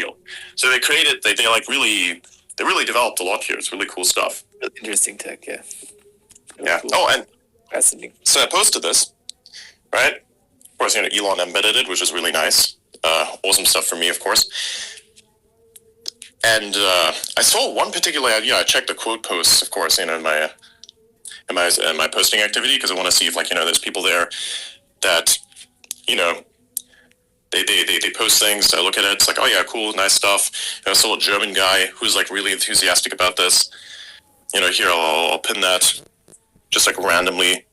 field. So they really developed a lot here. It's really cool stuff. Interesting tech, yeah. Yeah. Cool. Oh, and Fascinating. so I posted this, right? Of course, Elon embedded it, which is really nice. Awesome stuff for me, of course. And I saw one particular idea. I checked the quote posts, of course, in my posting activity, because I want to see if there's people there that they post things. I look at it. It's like, oh yeah, cool, nice stuff. I saw a German guy who's really enthusiastic about this. Here I'll pin that just randomly.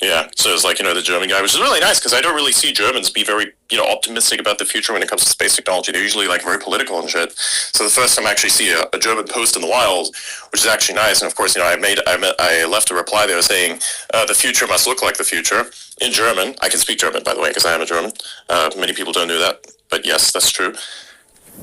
Yeah, so it's the German guy, which is really nice, because I don't really see Germans be very, optimistic about the future when it comes to space technology. They're usually very political and shit. So the first time I actually see a German post in the wild, which is actually nice. And of course, I left a reply there saying, the future must look like the future in German. I can speak German, by the way, because I am a German. Many people don't know that, but yes, that's true.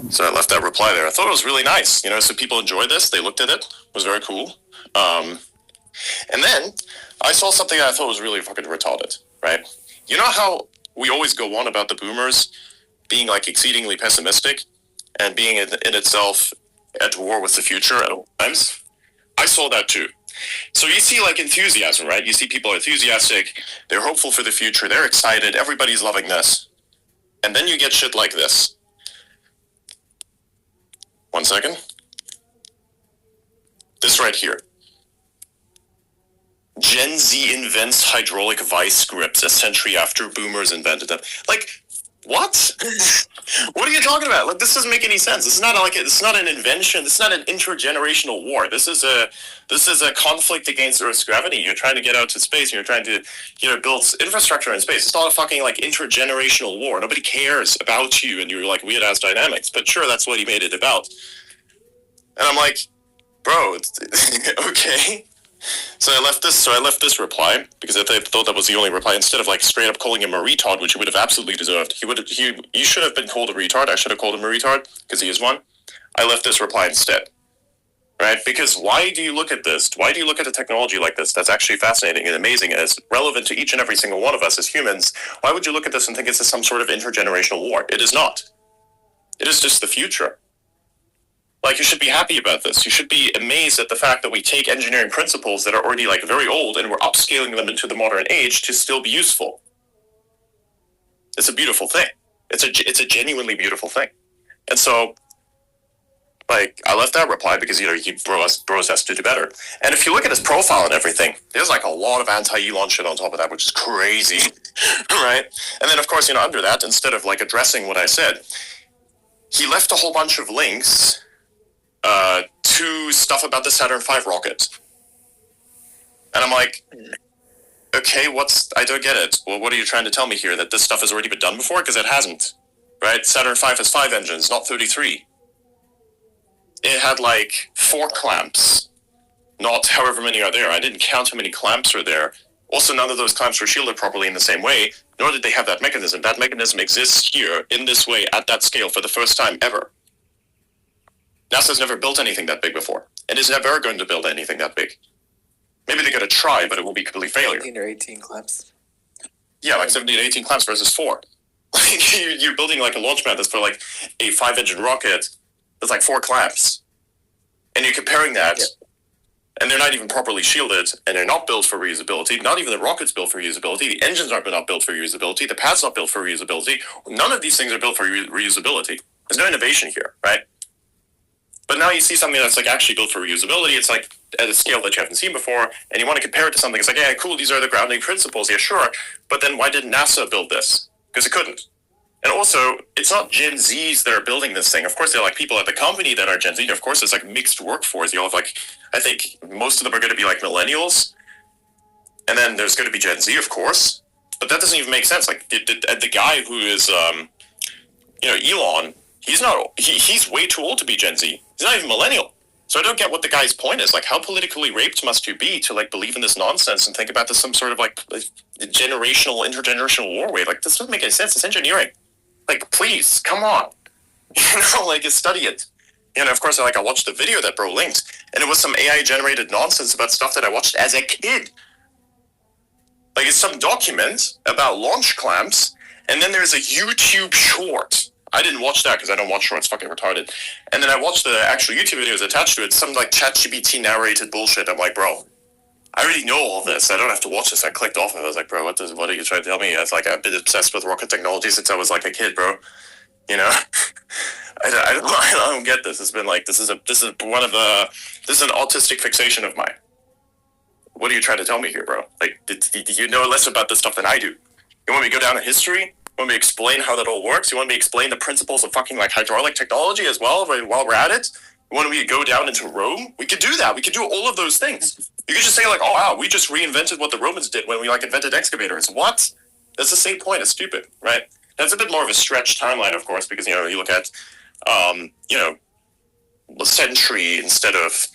So I left that reply there. I thought it was really nice, so people enjoyed this. They looked at it. It was very cool. And then I saw something that I thought was really fucking retarded, right? You know how we always go on about the boomers being exceedingly pessimistic and being in itself at war with the future at all times? I saw that too. So you see enthusiasm, right? You see people are enthusiastic, they're hopeful for the future, they're excited, everybody's loving this. And then you get shit like this. 1 second. This right here. Gen Z invents hydraulic vice scripts a century after boomers invented them. What? What are you talking about? This doesn't make any sense. This is not it's not an invention. This is not an intergenerational war. This is a conflict against Earth's gravity. You're trying to get out to space, and you're trying to build infrastructure in space. It's not a fucking intergenerational war. Nobody cares about you and your weird ass dynamics. But sure, that's what he made it about. And I'm like, bro, okay. So I left this reply because I thought that was the only reply. Instead of straight up calling him a retard, which he would have absolutely deserved. He should have been called a retard. I should have called him a retard because he is one. I left this reply instead, right? Because why do you look at this? Why do you look at a technology like this that's actually fascinating and amazing and is relevant to each and every single one of us as humans? Why would you look at this and think it's some sort of intergenerational war? It is not. It is just the future. You should be happy about this. You should be amazed at the fact that we take engineering principles that are already very old and we're upscaling them into the modern age to still be useful. It's a beautiful thing. It's a genuinely beautiful thing. And so, I left that reply because, bros has to do better. And if you look at his profile and everything, there's a lot of anti-Elon shit on top of that, which is crazy, right? And then, of course, under that, instead of addressing what I said, he left a whole bunch of links to stuff about the Saturn V rocket. And I'm like, okay, I don't get it. Well, what are you trying to tell me here? That this stuff has already been done before? Because it hasn't, right? Saturn V has 5 engines, not 33. It had 4 clamps, not however many are there. I didn't count how many clamps are there. Also, none of those clamps were shielded properly in the same way, nor did they have that mechanism. That mechanism exists here, in this way, at that scale, for the first time ever. NASA's never built anything that big before, and is never going to build anything that big. Maybe they're going to try, but it will be a complete failure. 17 or 18 clamps. Yeah, 17 to 18 clamps versus 4. You're building a launch pad that's for a 5-engine rocket that's 4 clamps. And you're comparing that, and they're not even properly shielded, and they're not built for reusability. Not even the rocket's built for reusability. The engines aren't not built for reusability. The pad's not built for reusability. None of these things are built for reusability. There's no innovation here, right? But now you see something that's actually built for reusability. It's at a scale that you haven't seen before, and you want to compare it to something. It's yeah, cool, these are the grounding principles. Yeah, sure. But then why didn't NASA build this? Because it couldn't. And also, it's not Gen Zs that are building this thing. Of course, there are people at the company that are Gen Z. Of course, it's mixed workforce. You all have I think most of them are going to be millennials, and then there's going to be Gen Z, of course. But that doesn't even make sense. The guy who is, Elon. He's way too old to be Gen Z. He's not even millennial. So I don't get what the guy's point is. How politically raped must you be to believe in this nonsense and think about this some sort of intergenerational war way? This doesn't make any sense. It's engineering. Please, come on. Study it. Of course, I watched the video that bro linked, and it was some AI generated nonsense about stuff that I watched as a kid. It's some document about launch clamps And then there's a YouTube short. I didn't watch that because I don't watch shorts, fucking retarded. And then I watched the actual YouTube videos attached to it, some like ChatGPT narrated bullshit. I'm like, bro, I already know all this. I don't have to watch this. I clicked off of it. I was like, bro, what are you trying to tell me? It's like I've been obsessed with rocket technology since I was like a kid, bro. You know, I don't get this. It's been like this is an autistic fixation of mine. What are you trying to tell me here, bro? Like, did you know less about this stuff than I do? You want me to go down in history? You want me to explain how that all works? You want me to explain the principles of fucking like hydraulic technology as well while we're at it? You want me to go down into Rome? We could do that. We could do all of those things. You could just say like, oh wow, we just reinvented what the Romans did when we like invented excavators. What? That's the same point. It's stupid, right? That's a bit more of a stretched timeline, of course, because you look at a century instead of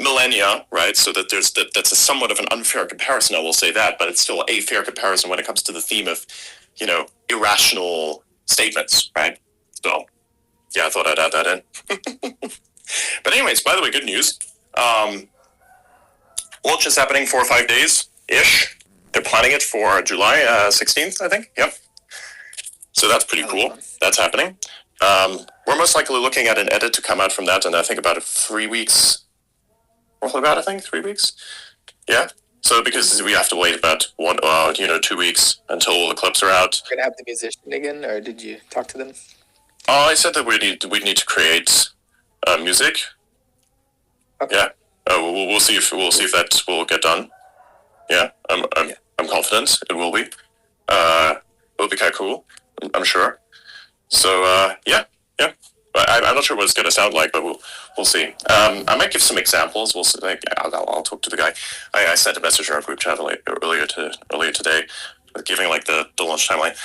millennia, right? So that that's a somewhat of an unfair comparison. I will say that, but it's still a fair comparison when it comes to the theme of irrational statements, right? So yeah, I thought I'd add that in. But anyways, by the way, good news. Launch is happening 4 or 5 days ish. They're planning it for July 16th, I think. Yep. So that's pretty cool. That's happening. We're most likely looking at an edit to come out from that, and I think about 3 weeks. Roughly about, I think, 3 weeks. Yeah. So because we have to wait about 2 weeks until all the clips are out. You're gonna have the musician again, or did you talk to them? I said that we need to create music. Okay. Yeah. We'll see if that will get done. Yeah. I'm confident it will be. It'll be kind of cool. I'm sure. So yeah. I'm not sure what it's going to sound like, but we'll see. I might give some examples. We'll see. I'll talk to the guy. I sent a message in our group chat earlier today, giving like the launch timeline.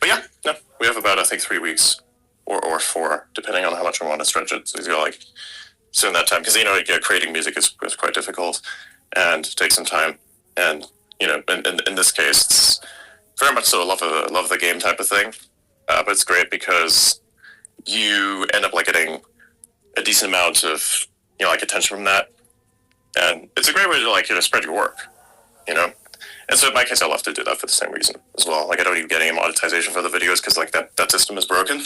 But yeah, no, we have about I think 3 weeks or 4, depending on how much I want to stretch it. So he's got like soon that time because creating music is quite difficult and takes some time. And in this case, it's very much so a love of the game type of thing. But it's great because you end up like getting a decent amount of like attention from that, and it's a great way to like spread your work, And so in my case, I love to do that for the same reason as well. Like I don't even get any monetization for the videos because like that system is broken.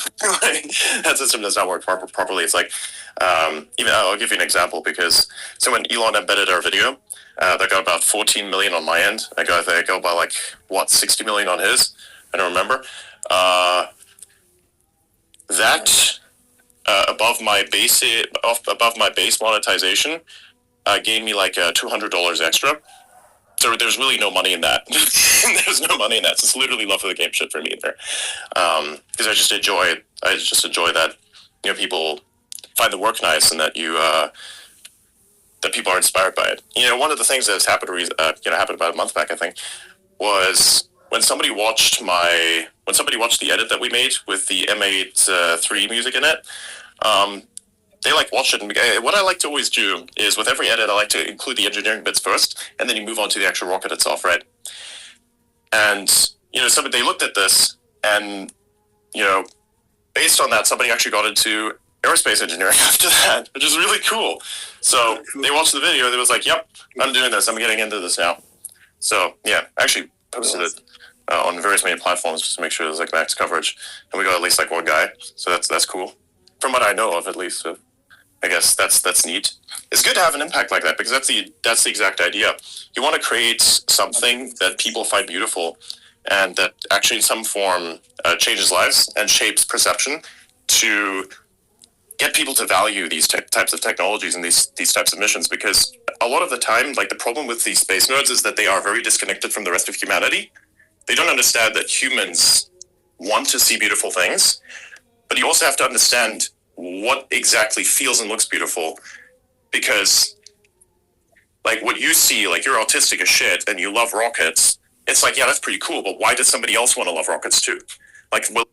Like, that system does not work properly. It's like even I'll give you an example because so when Elon embedded our video, that got about 14 million on my end. I got about like 60 million on his. I don't remember. That above my base monetization gave me like $200 extra. So there's really no money in that. There's no money in that. So it's literally love of the game shit for me there, because I just enjoy that people find the work nice and that that people are inspired by it. One of the things that's happened happened about a month back I think was when somebody watched the edit that we made with the M8 3 music in it, they like watched it. And what I like to always do is with every edit, I like to include the engineering bits first, and then you move on to the actual rocket itself, right? And they looked at this, and based on that, somebody actually got into aerospace engineering after that, which is really cool. So they watched the video, they was like, "Yep, I'm doing this. I'm getting into this now." So yeah, actually posted it on various media platforms just to make sure there's like max coverage, and we got at least like one guy. So that's cool, from what I know of at least. So I guess that's neat. It's good to have an impact like that because that's the exact idea. You want to create something that people find beautiful, and that actually in some form changes lives and shapes perception to get people to value these types of technologies and these types of missions. Because a lot of the time, like the problem with these space nerds is that they are very disconnected from the rest of humanity. They don't understand that humans want to see beautiful things, but you also have to understand what exactly feels and looks beautiful, because like what you see, like you're autistic as shit and you love rockets. It's like, yeah, that's pretty cool, but why does somebody else want to love rockets too? Like, well,